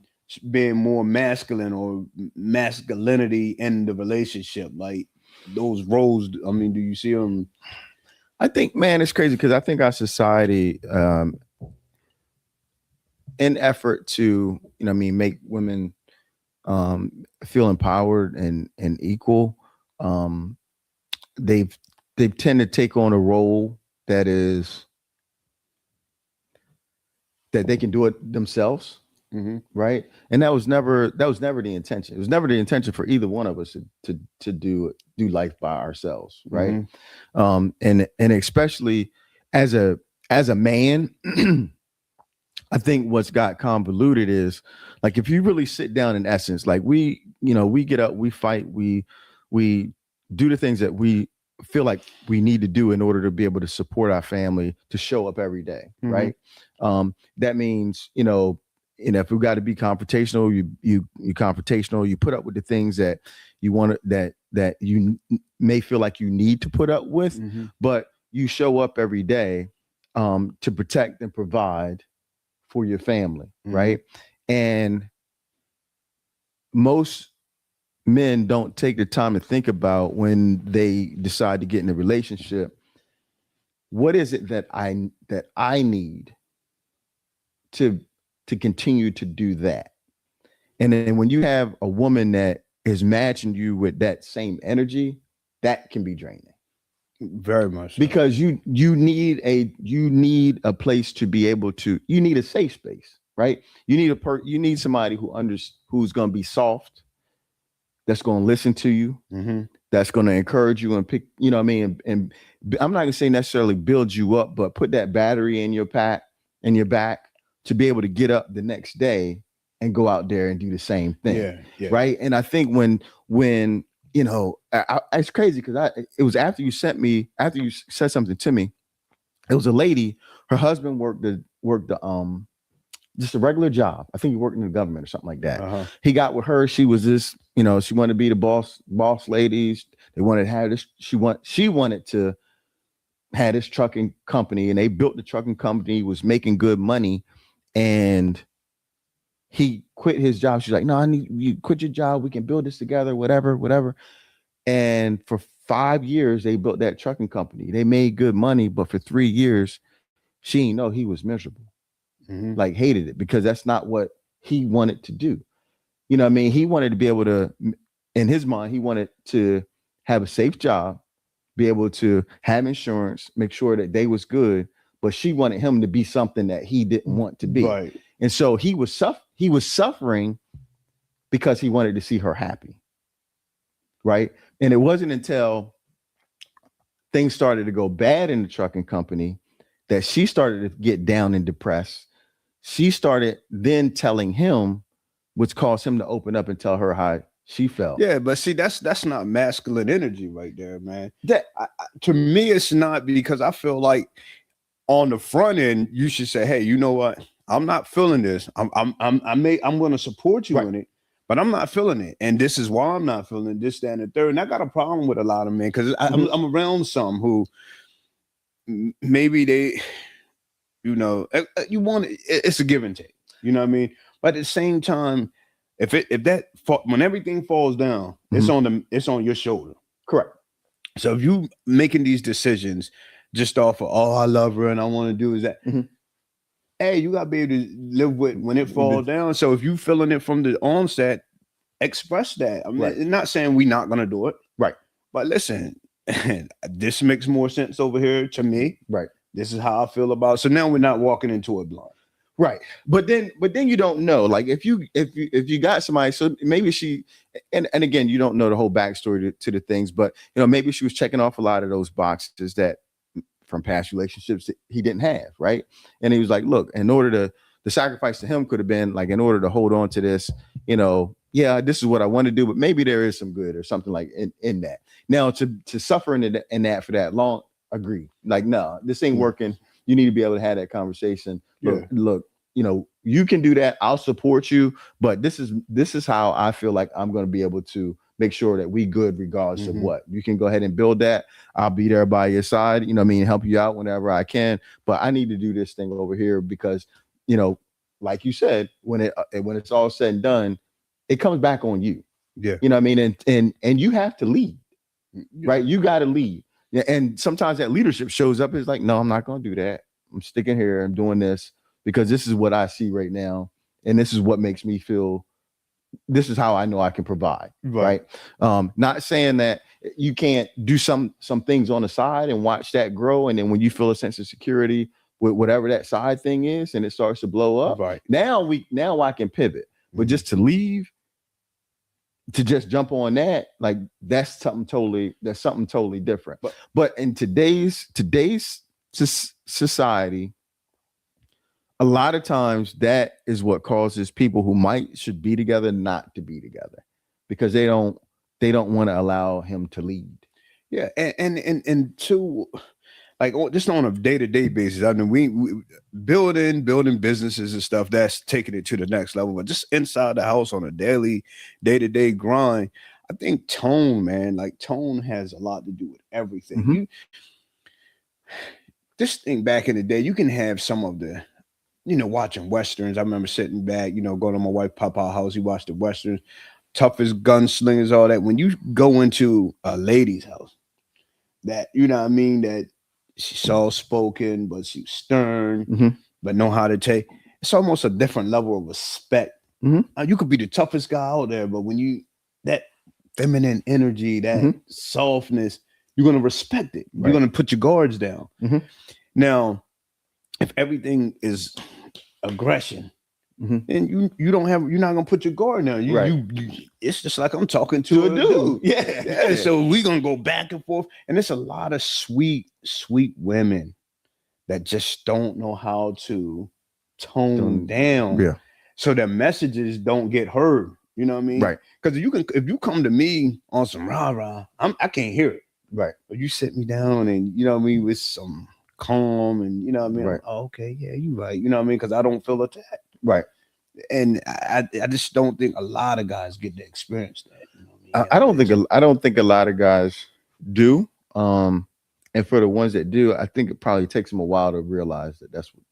being more masculine or masculinity in the relationship, like those roles? I mean, do you see them? I think, man, it's crazy because I think our society, in effort to, you know, make women feel empowered and equal, they've tend to take on a role that they can do it themselves. Right. And that was never the intention. It was never the intention for either one of us to do life by ourselves. Right. And especially as a man, I think what's got convoluted is, like, if you really sit down, in essence, like, we get up, we fight, we do the things that we feel like we need to do in order to be able to support our family, to show up every day. Right. That means, you know, if we've got to be confrontational, you confrontational, you put up with the things that you want that you may feel like you need to put up with, but you show up every day to protect and provide for your family. Right. And most men don't take the time to think about, when they decide to get in a relationship, what is it that I need to continue to do that. And then when you have a woman that is matching you with that same energy, that can be draining. Very much so. Because you need a place to be able to, you need a safe space, right? You need somebody who's going to be soft, that's going to listen to you, that's going to encourage you and pick, you know what I mean? And I'm not going to say necessarily build you up, but put that battery in your back to be able to get up the next day and go out there and do the same thing. Yeah. Right. And I think when you know, it's crazy because it was after you said something to me, it was a lady, her husband worked the just a regular job. I think he worked in the government or something like that. Uh-huh. He got with her. She was this, you know, she wanted to be the boss ladies. They wanted to have this. She wanted to have this trucking company, and they built the trucking company, was making good money. And he quit his job. She's like, no, I need you quit your job. We can build this together, whatever. And for 5 years, they built that trucking company. They made good money, but for 3 years, she didn't know he was miserable. Like hated it, because that's not what he wanted to do. You know what I mean? He wanted to be able to, in his mind, he wanted to have a safe job, be able to have insurance, make sure that they was good, but she wanted him to be something that he didn't want to be. Right. And so he was suffering because he wanted to see her happy. Right. And it wasn't until things started to go bad in the trucking company that she started to get down and depressed. She started then telling him, which caused him to open up and tell her how she felt. Yeah, but see, that's not masculine energy right there, man. That To me, it's not, because I feel like on the front end, you should say, hey, you know what? I'm not feeling this. I'm going to support you in it, but I'm not feeling it. And this is why I'm not feeling it, this, that, and the third. And I got a problem with a lot of men, because I'm around some who maybe they, you know, you want it's a give and take, you know what I mean? But at the same time, when everything falls down, it's on your shoulder. Correct. So if you making these decisions just off of, oh, I love her and I want to do is that, hey, you got to be able to live with when it falls down. So if you feeling it from the onset, express that. I'm not saying we're not going to do it. Right. But listen, this makes more sense over here to me. Right. This is how I feel about it. So now we're not walking into it blind. Right. But then you don't know, like if you got somebody, so maybe she, and again, you don't know the whole backstory to the things, but you know, maybe she was checking off a lot of those boxes that from past relationships that he didn't have. Right. And he was like, look, in order to, the sacrifice to him could have been like, in order to hold on to this, you know, yeah, this is what I want to do, but maybe there is some good or something like in that. Now to suffer in that for that long, agree. Like, no, this ain't working. You need to be able to have that conversation. Look, you know, you can do that. I'll support you, but this is how I feel like I'm going to be able to make sure that we good regardless of what. You can go ahead and build that. I'll be there by your side, you know what I mean, help you out whenever I can, but I need to do this thing over here because, you know, like you said, when it's all said and done, it comes back on you. Yeah. You know what I mean? And you have to lead, right? You got to lead. Yeah. And sometimes that leadership shows up as like, no, I'm not going to do that. I'm sticking here. I'm doing this because this is what I see right now. And this is what makes me feel, this is how I know I can provide. Right. Not saying that you can't do some things on the side and watch that grow. And then when you feel a sense of security with whatever that side thing is, and it starts to blow up, now I can pivot. But just to leave, to just jump on that, like that's something totally different. But in today's society, a lot of times that is what causes people who should be together not to be together because they don't want to allow him to lead. Yeah, and two, like just on a day-to-day basis. I mean, we building businesses and stuff, that's taking it to the next level. But just inside the house on a daily, day-to-day grind, I think tone has a lot to do with everything. This thing back in the day, you can have some of the, you know, watching Westerns. I remember sitting back, you know, going to my wife Papa's house. He watched the Westerns, toughest gunslingers, all that. When you go into a lady's house, that, you know what I mean, that she's soft-spoken, but she's stern, but know how to take. It's almost a different level of respect. You could be the toughest guy out there, but when you, that feminine energy, that softness, you're going to respect it. You're going to put your guards down. Now, if everything is aggression, and you're not gonna put your guard down. It's just like I'm talking to a dude. Yeah. So we're gonna go back and forth, and there's a lot of sweet women that just don't know how to tone down. Yeah. So their messages don't get heard. You know what I mean? Right. Because if you come to me on some rah-rah, I can't hear it. Right. But you sit me down and, you know what I mean, with some calm and, you know what I mean? Right. Like, oh, okay, yeah, you right. You know what I mean? Because I don't feel attacked. Right. And I just don't think a lot of guys get to experience that. You know what I mean? I don't think a lot of guys do. And for the ones that do, I think it probably takes them a while to realize that that's what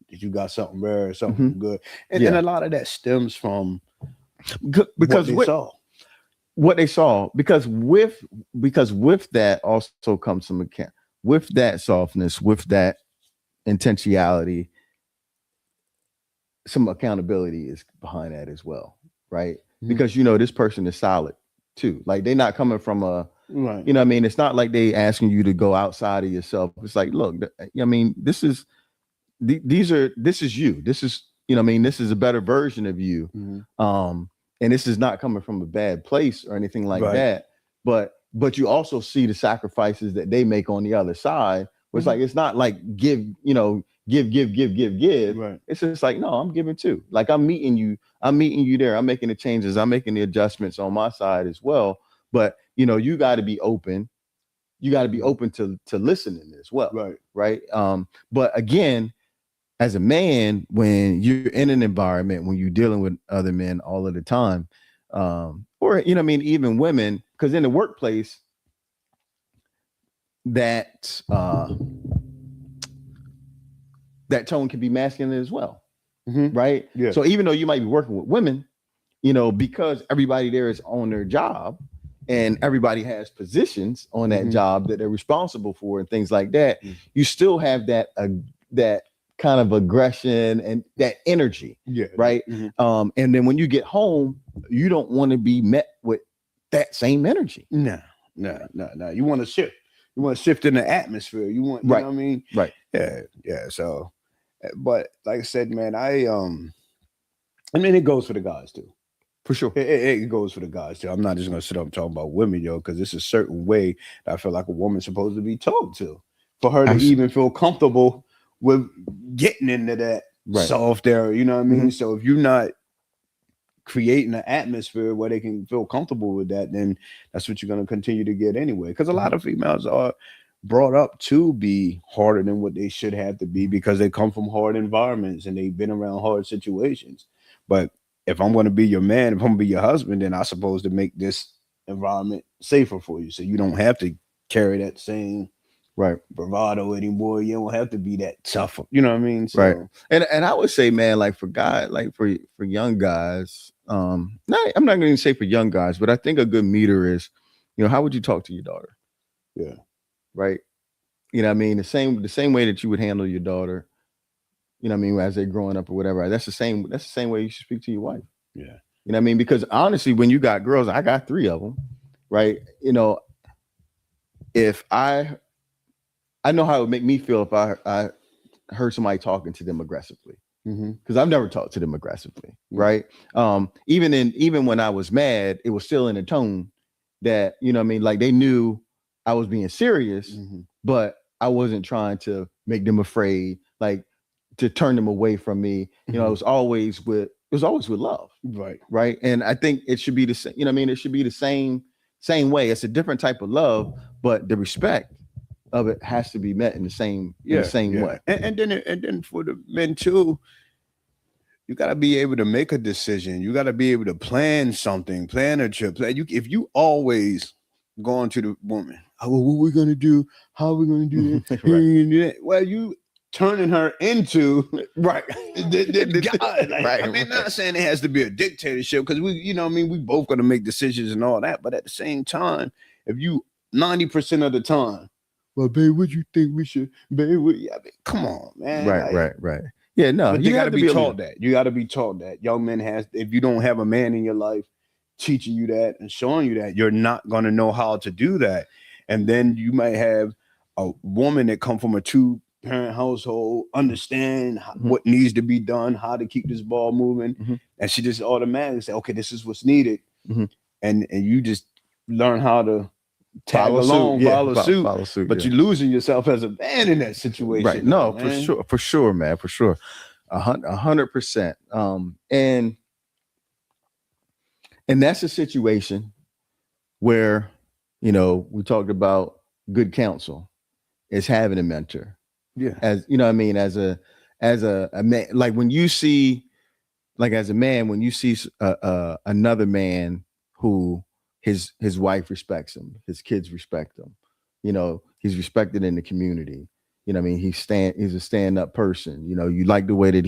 you got something rare, something good, and Yeah. a lot of that stems from because what they saw. Because with that also comes some account, with that softness, with that intentionality, some accountability is behind that as well, right? Because this person is solid too. Like they're not coming from a right. You know what I mean? It's not like they asking you to go outside of yourself. It's like, look, I mean, this is you. This is, you know what I mean? This is a better version of you. And this is not coming from a bad place or anything like that. But you also see the sacrifices that they make on the other side. Where it's like, it's not like give. Right. It's just like, no, I'm giving too. Like I'm meeting you there. I'm making the changes. I'm making the adjustments on my side as well. But you got to be open. You got to be open to listening as well. Right. But again, as a man, when you're in an environment, when you're dealing with other men all of the time, or even women, because in the workplace, that tone can be masculine as well. Right. Yeah. So even though you might be working with women, because everybody there is on their job and everybody has positions on that job that they're responsible for and things like that, you still have that kind of aggression and that energy. Yeah. Right. And then when you get home, you don't want to be met with that same energy. No. You want to shift. You want to shift in the atmosphere. You want, you know what I mean? Right. Yeah. So, but like I said, man, I mean, it goes for the guys too. For sure. It goes for the guys too. I'm not just going to sit up and talk about women, because it's a certain way that I feel like a woman's supposed to be talked to for her to even feel comfortable with getting into that soft area. You know what I mean? So if you're not creating an atmosphere where they can feel comfortable with that, then that's what you're going to continue to get anyway. Because a lot of females are brought up to be harder than what they should have to be because they come from hard environments and they've been around hard situations. But if I'm going to be your man, if I'm going to be your husband, then I'm supposed to make this environment safer for you. So you don't have to carry that same bravado anymore. You don't have to be that tough. You know what I mean? So, right. And I would say, man, like for guys, like for young guys, I'm not going to say for young guys, but I think a good meter is, how would you talk to your daughter? Yeah. Right. You know what I mean? The same way that you would handle your daughter, you know what I mean, as they're growing up or whatever. That's the same way you should speak to your wife. Yeah. You know what I mean? Because honestly, when you got girls, I got 3 of them, right? If I know how it would make me feel if I heard somebody talking to them aggressively, because I've never talked to them aggressively, right? Even when I was mad, it was still in a tone that, you know what I mean, like they knew I was being serious, but I wasn't trying to make them afraid, like to turn them away from me. It was always with love, right? And I think it should be the same. You know what I mean? It should be the same way. It's a different type of love, but the respect of it has to be met in the same way. And then for the men too, you got to be able to make a decision. You got to be able to plan something, plan a trip. If you always going to the woman, oh, well, what we gonna do? How are we gonna do that? Well, you turning her into the guy. Like, I mean, not saying it has to be a dictatorship because we both gonna make decisions and all that. But at the same time, if you 90% of the time, well, babe, what you think we should, babe? I mean, come on, man. Right. Yeah, no, you got to be taught that. You got to be taught that. Young men if you don't have a man in your life teaching you that and showing you that, you're not going to know how to do that. And then you might have a woman that come from a 2-parent household, understand what needs to be done, how to keep this ball moving. And she just automatically say, okay, this is what's needed. And you just learn how to follow suit. But you're losing yourself as a man in that situation. Right. No, for sure, man. For sure. 100%. And that's a situation where, we talked about good counsel is having a mentor. Yeah. As you know what I mean, as a man, like when you see, like as a man, when you see another man who his wife respects him, his kids respect him, you know, he's respected in the community. You know what I mean? He's a stand-up person. You know, you like the way that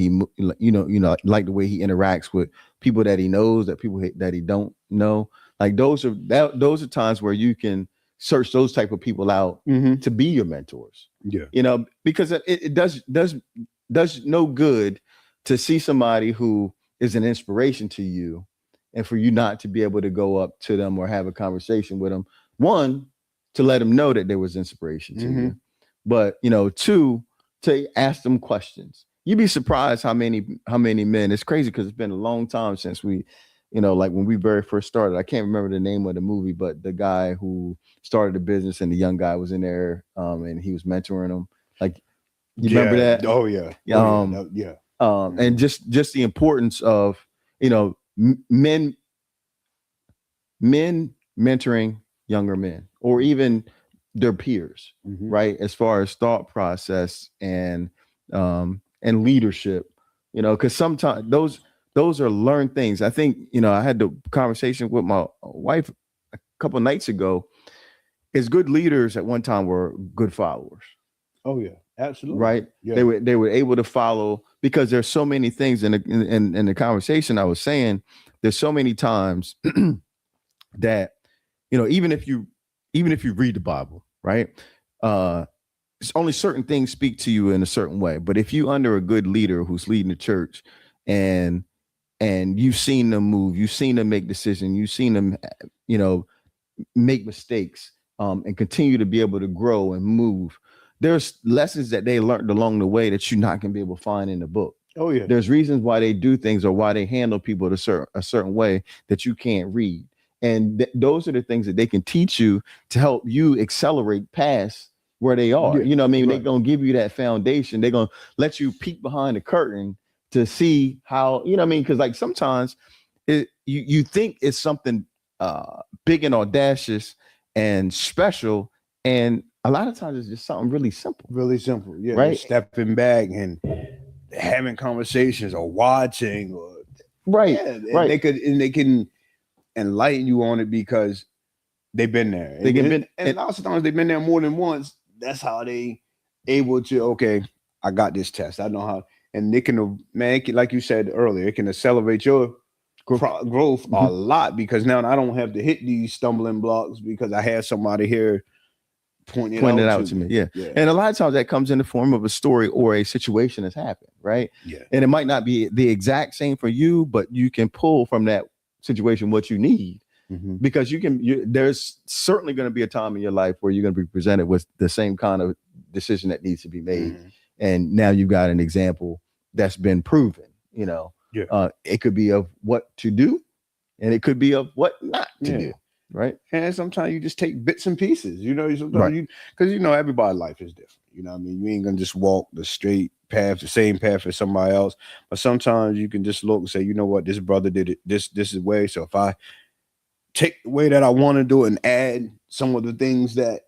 like the way he interacts with people that he knows, that people that he don't know. Like those are times where you can search those type of people out to be your mentors. Yeah. You know, because it does no good to see somebody who is an inspiration to you and for you not to be able to go up to them or have a conversation with them. One, to let them know that there was inspiration to you. But, you know, two, to ask them questions. You'd be surprised how many men. It's crazy because it's been a long time since we, you know, like when we very first started. I can't remember the name of the movie, but the guy who started the business and the young guy was in there, and he was mentoring him. Like, you remember that? Oh yeah. And just the importance of, you know, men mentoring younger men or even their peers, right? As far as thought process and leadership, you know, because sometimes those are learned things. I think, you know, I had the conversation with my wife a couple of nights ago. Is good leaders at one time were good followers. Oh yeah, absolutely. Right. Yeah. They were able to follow because there's so many things in the conversation I was saying. There's so many times that, you know, even if you read the Bible, right? It's only certain things speak to you in a certain way. But if you under a good leader who's leading the church and you've seen them move, you've seen them make decisions, you've seen them, you know, make mistakes, and continue to be able to grow and move. There's lessons that they learned along the way that you're not going to be able to find in the book. Oh yeah. There's reasons why they do things or why they handle people a certain way that you can't read. And those are the things that they can teach you to help you accelerate past where they are. You know what I mean? Right. They're going to give you that foundation. They're going to let you peek behind the curtain to see how, you know what I mean? Because like sometimes you think it's something big and audacious and special, and a lot of times it's just something really simple. Yeah. Right. Stepping back and having conversations or watching or right. They can enlighten you on it because they've been there. And lots of times they've been there more than once. That's how they able to, okay, I got this test. I know how, and it can, man, like you said earlier, it can accelerate your growth a lot because now I don't have to hit these stumbling blocks because I had somebody here pointing it out to me. Yeah. And a lot of times that comes in the form of a story or a situation that's happened, right? Yeah. And it might not be the exact same for you, but you can pull from that situation what you need. Because there's certainly going to be a time in your life where you're going to be presented with the same kind of decision that needs to be made. And now you've got an example that's been proven, you know. It could be of what to do and it could be of what not to do. Right. And sometimes you just take bits and pieces, you know, because you know, everybody's life is different. You know what I mean? You ain't gonna just walk the straight path, the same path as somebody else. But sometimes you can just look and say, you know what, this brother did it this is way. So if I take the way that I want to do it and add some of the things that,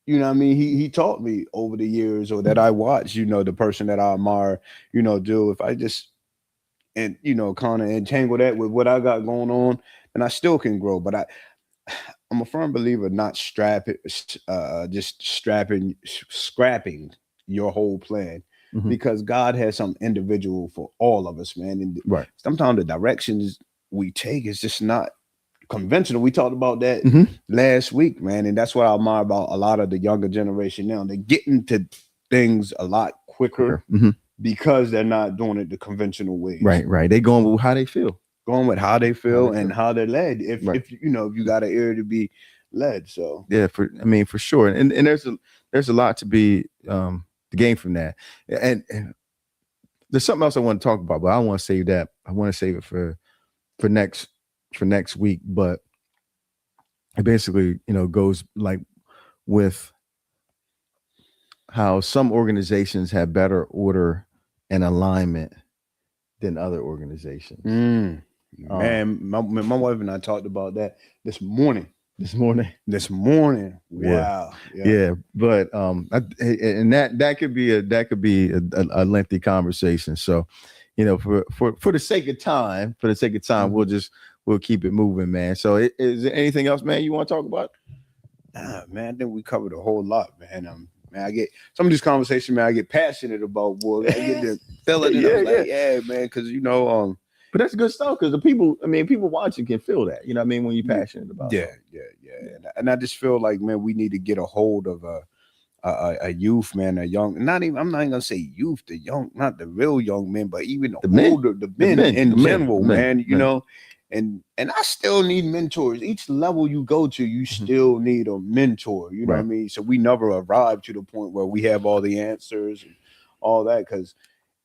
you know what I mean, he taught me over the years or that I watched, you know, the person that I admire, you know, do, if I just, and, you know, kind of entangle that with what I got going on, then I still can grow. But I'm a firm believer not scrapping your whole plan because God has some individual for all of us, man. And sometimes the directions we take is just not conventional. We talked about that last week, man. And that's what I admire about a lot of the younger generation now. They're getting to things a lot quicker because they're not doing it the conventional way. Right. They going with how they feel. And how they're led. If you know, if you got an ear to be led. So yeah, for sure. And there's a lot to be to gain from that. And there's something else I want to talk about, but I don't want to save that. I want to save it for next week. But it basically, you know, goes like with how some organizations have better order and alignment than other organizations. Man, my wife and I talked about that this morning. Wow. Yeah. But and that could be a lengthy conversation. So, you know, for the sake of time, we'll keep it moving, man. So is there anything else, man, you want to talk about? Nah, man, I think we covered a whole lot, man. Man, I get some of these conversations, man, I get passionate about, boy. I get to feeling it. I'm like, yeah, man, because but that's good stuff, because the people, I mean, people watching can feel that, you know what I mean, when you're passionate about yeah. And I just feel like, man, we need to get a hold of a youth, man, a young, I'm not even gonna say youth, the young, not the real young men, but even the men in general, man, you know. And I still need mentors. Each level you go to, you still need a mentor. You know what I mean? So we never arrive to the point where we have all the answers and all that, because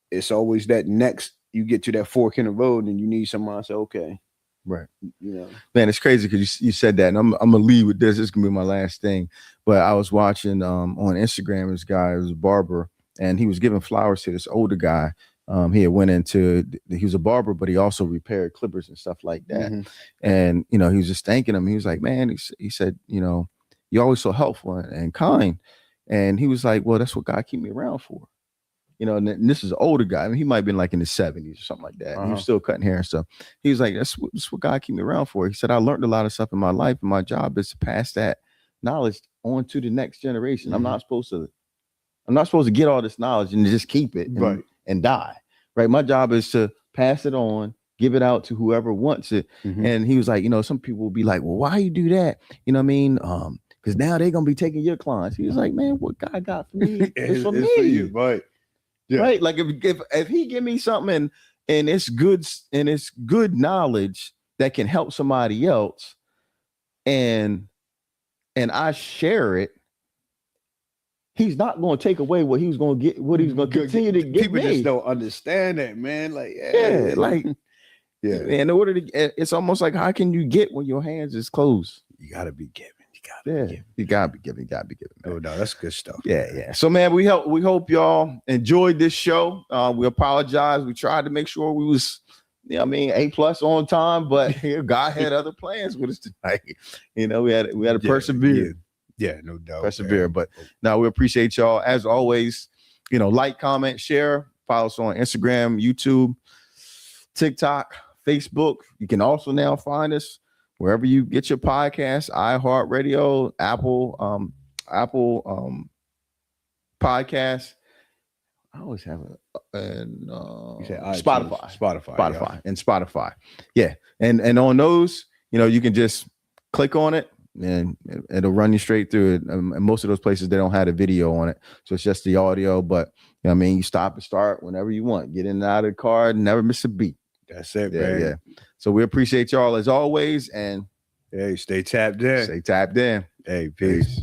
it's always that next, you get to that fork in the road and you need someone to say, okay. Right. You know, man, it's crazy because you said that, and I'm gonna leave with this. This is gonna be my last thing. But I was watching on Instagram, this guy was a barber, and he was giving flowers to this older guy. He was a barber, but he also repaired clippers and stuff like that. And he was just thanking him. He was like, man, he said, you're always so helpful and kind. And he was like, well, that's what God keep me around for. And this is an older guy. I mean, he might have been like in his 70s or something like that. He was still cutting hair and stuff. He was like, that's what God keep me around for. He said, I learned a lot of stuff in my life, and my job is to pass that knowledge on to the next generation. I'm not supposed to get all this knowledge and just keep it and die. Right. My job is to pass it on, give it out to whoever wants it. And he was like, some people will be like, well, why you do that? You know what I mean? Because now they're gonna be taking your clients. He was like, man, what God got for me is for me. For you, right. Yeah. Right. Like if he give me something and it's good knowledge that can help somebody else, and I share it, he's not going to take away what he's going to get, what he's going to continue to get. People just don't understand that, man. Like, in order to, it's almost like, how can you get when your hands is closed? You gotta be giving. You gotta be giving. Oh no, that's good stuff. Yeah. So, man, we hope y'all enjoyed this show. We apologize. We tried to make sure we was, A+ on time, but God had other plans with us tonight. We had to persevere. Yeah, no doubt. Persevere. Man. But now we appreciate y'all. As always, like, comment, share, follow us on Instagram, YouTube, TikTok, Facebook. You can also now find us wherever you get your podcasts, iHeartRadio, Apple podcasts. I always have Spotify and Spotify. Yeah. And on those, you can just click on it and it'll run you straight through it. And most of those places, they don't have a video on it. So it's just the audio, but you stop and start whenever you want. Get in and out of the car, never miss a beat. That's it, man. Yeah. So we appreciate y'all as always. And hey, stay tapped in. Hey, peace.